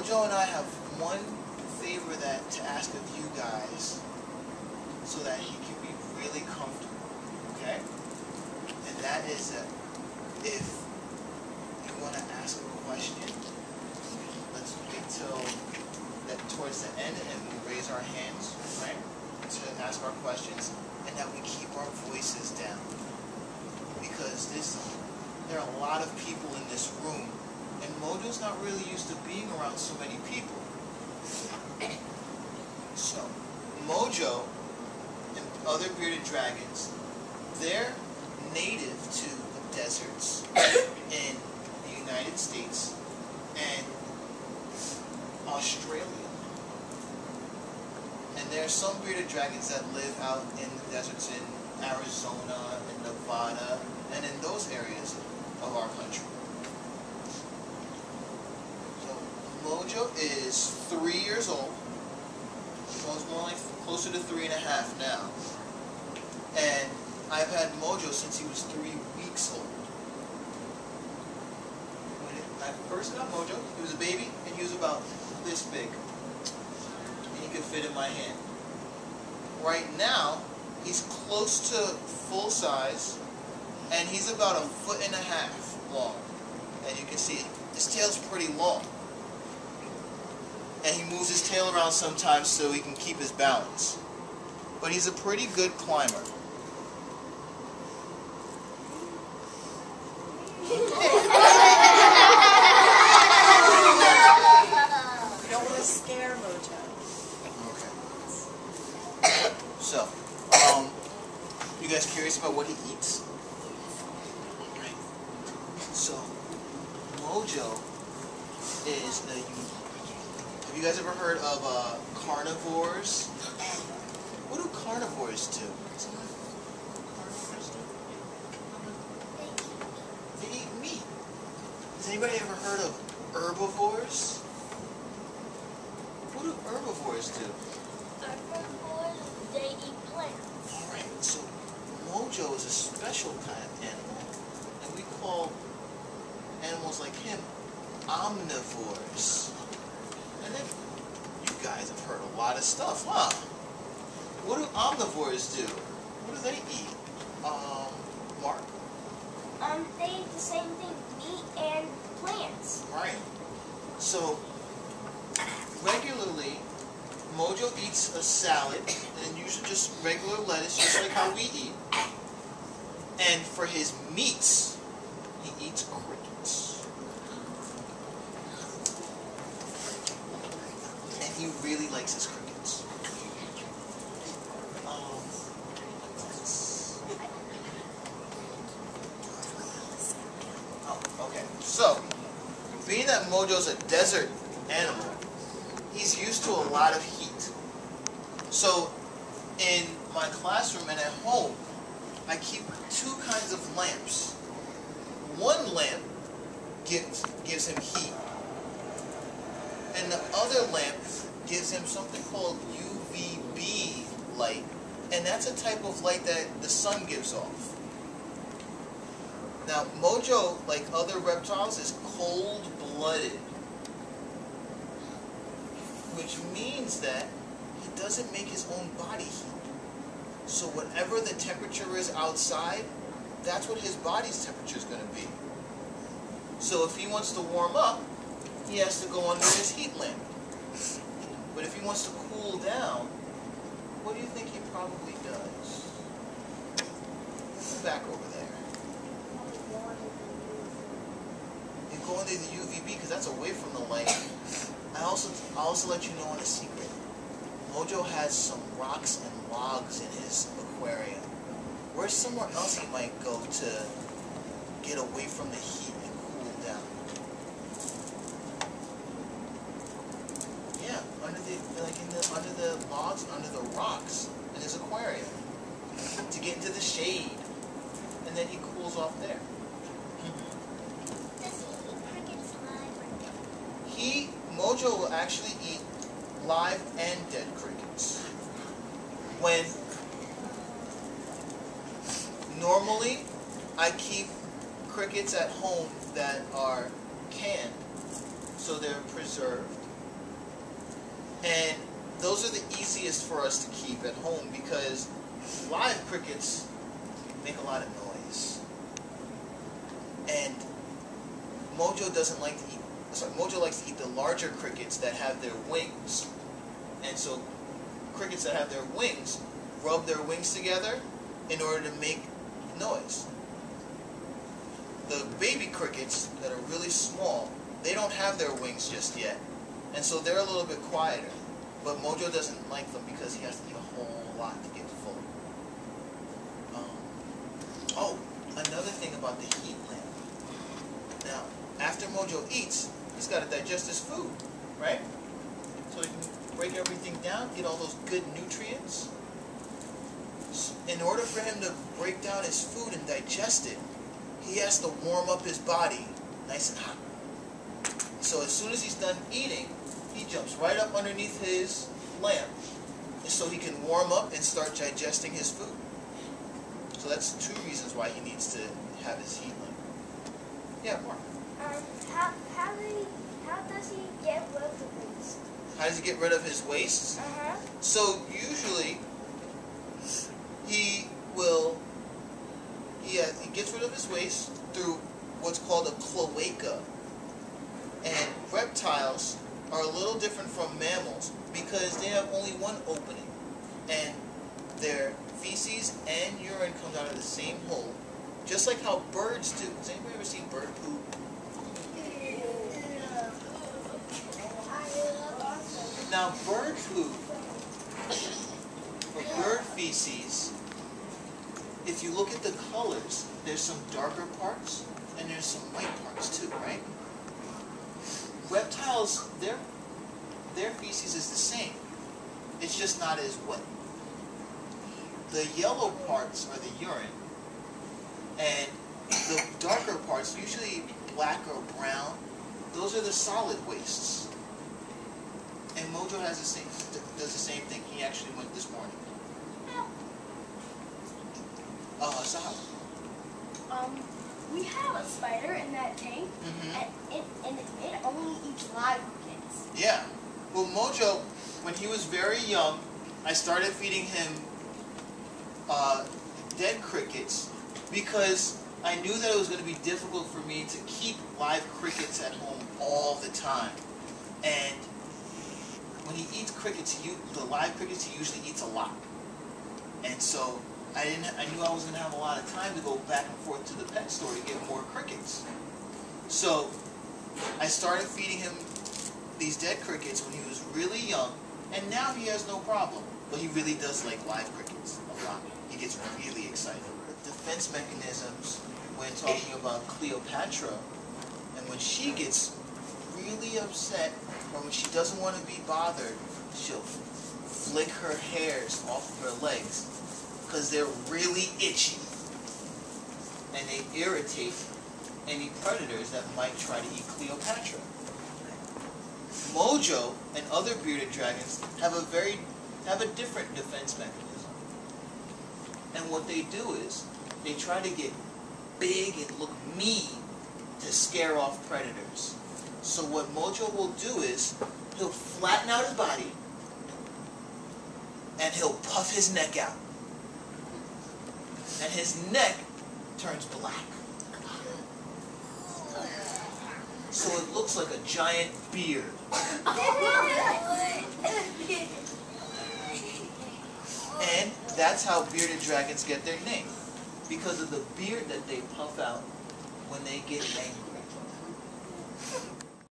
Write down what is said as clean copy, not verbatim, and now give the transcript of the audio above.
Mojo and I have one favor to ask of you guys so that he can be really comfortable, okay? And that is that if you want to ask a question, let's wait till towards the end and we raise our hands, right, to ask our questions, and that we keep our voices down. Because there are a lot of people in this room, and Mojo's not really used to being around so many people. So, Mojo and other bearded dragons, they're native to the deserts in the United States and Australia. And there are some bearded dragons that live out in the deserts in Arizona and Nevada and in those areas of our country. Mojo is 3 years old. Well, it's more like closer to 3.5 now. And I've had Mojo since he was 3 weeks old. When I first got Mojo, he was a baby and he was about this big. And he could fit in my hand. Right now, he's close to full size and he's about 1.5 feet long. And you can see his tail's pretty long. And he moves his tail around sometimes so he can keep his balance. But he's a pretty good climber. You don't want to scare Mojo. Okay. So, you guys curious about what he eats? Right. So, Mojo is a... Have you guys ever heard of carnivores? What do carnivores do? They eat meat. Has anybody ever heard of herbivores? What do herbivores do? Herbivores, they eat plants. Alright, so Mojo is a special kind of animal, and we call animals like him omnivores. And then, you guys have heard a lot of stuff, huh? What do omnivores do? What do they eat? Mark? They eat the same thing, meat and plants. Right. So, regularly, Mojo eats a salad, and usually just regular lettuce, just like how we eat. And for his meats, he eats crickets. He really likes his crickets. Okay. So, being that Mojo's a desert animal, he's used to a lot of heat. So, in my classroom and at home, I keep 2 kinds of lamps. One lamp gives him heat, and the other lamp gives him something called UVB light, and that's a type of light that the sun gives off. Now, Mojo, like other reptiles, is cold-blooded, which means that he doesn't make his own body heat. So whatever the temperature is outside, that's what his body's temperature is going to be. So if he wants to warm up, he has to go under his heat lamp. But if he wants to cool down, what do you think he probably does? Back over there. You go into the UVB because that's away from the light. I'll also let you know on a secret. Mojo has some rocks and logs in his aquarium. Where's somewhere else he might go to get away from the heat and cool down? Yeah, under the logs, under the rocks in his aquarium, to get into the shade, and then he cools off there. Does he eat crickets live? Mojo will actually eat live and dead crickets. When normally I keep crickets at home that are canned, so they're preserved. And those are the easiest for us to keep at home because live crickets make a lot of noise. And Mojo doesn't like to eat, Mojo likes to eat the larger crickets that have their wings. And so crickets that have their wings rub their wings together in order to make noise. The baby crickets that are really small, they don't have their wings just yet. And so they're a little bit quieter. But Mojo doesn't like them because he has to eat a whole lot to get full. Oh, another thing about the heat lamp. Now, after Mojo eats, he's got to digest his food, right? So he can break everything down, get all those good nutrients. In order for him to break down his food and digest it, he has to warm up his body nice and hot. So as soon as he's done eating, he jumps right up underneath his lamp so he can warm up and start digesting his food. So that's 2 reasons why he needs to have his heat lamp. Yeah, Mark. How does he get rid of the waste? How does he get rid of his wastes? So usually he gets rid of his waste through what's called a cloaca. And reptiles are a little different from mammals because they have only one opening, and their feces and urine comes out of the same hole, just like how birds do. Has anybody ever seen bird poop? Now, bird poop, or bird feces, if you look at the colors, there's some darker parts and there's some white parts too, right? Reptiles, their feces is the same. It's just not as wet. The yellow parts are the urine, and the darker parts, usually black or brown, those are the solid wastes. And Mojo does the same thing. He actually went this morning. Sahab. We have a spider in that tank, and it only eats live crickets. Yeah. Well, Mojo, when he was very young, I started feeding him dead crickets because I knew that it was going to be difficult for me to keep live crickets at home all the time. And when he eats crickets, the live crickets, he usually eats a lot. And so I knew I was going to have a lot of time to go back and forth to the pet store to get more crickets. So I started feeding him these dead crickets when he was really young, and now he has no problem. But he really does like live crickets a lot. He gets really excited. Defense mechanisms when talking about Cleopatra, and when she gets really upset or when she doesn't want to be bothered, she'll flick her hairs off of her legs because they're really itchy and they irritate any predators that might try to eat Cleopatra. Mojo and other bearded dragons have a different defense mechanism. And what they do is they try to get big and look mean to scare off predators. So what Mojo will do is he'll flatten out his body and he'll puff his neck out. And his neck turns black. So it looks like a giant beard. And that's how bearded dragons get their name, because of the beard that they puff out when they get angry.